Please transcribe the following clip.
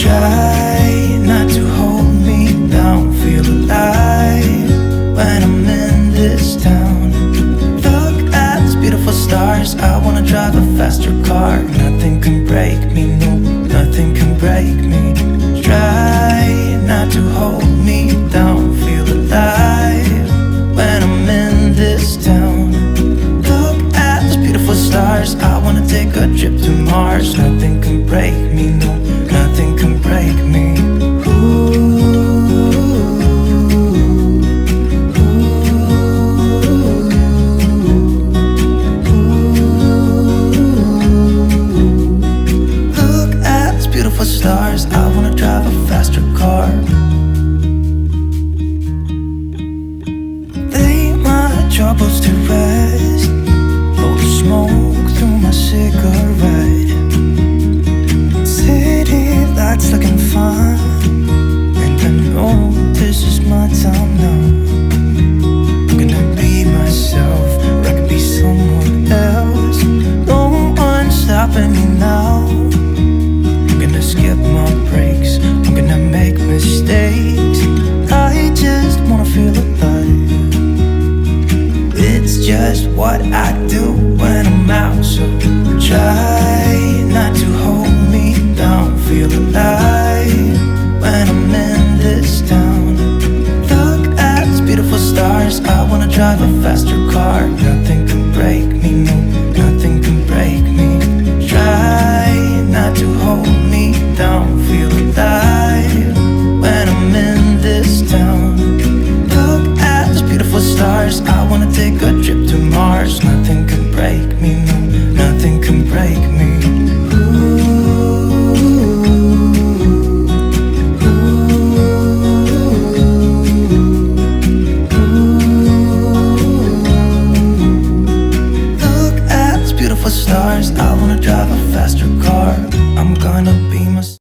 Try not to hold me down, feel alive when I'm in this town. Look at these beautiful stars, I wanna drive a faster car. Nothing can break me, no, nothing can break me. Try not to hold me down, feel alive when I'm in this town. Look at these beautiful stars, I wanna take a trip to Mars. Nothing can break me, no, nothing can break me. Look at these beautiful stars, I wanna drive a faster car. Lay my troubles to rest, blow the smoke through my cigarette. City lights looking fine, and I know this is my time now. I'm gonna be myself, or I could be someone else. No one's stopping me now. I'm gonna skip my breaks, I'm gonna make mistakes. I just wanna feel alive. It's just what I do when I'm out, so try not to hold me down, feel alive when I'm in this town. Look at these beautiful stars, I wanna drive a faster car. Nothing can break me, no, nothing can break me. Try not to hold me down, feel alive when I'm in this town. Look at these beautiful stars, I wanna take a trip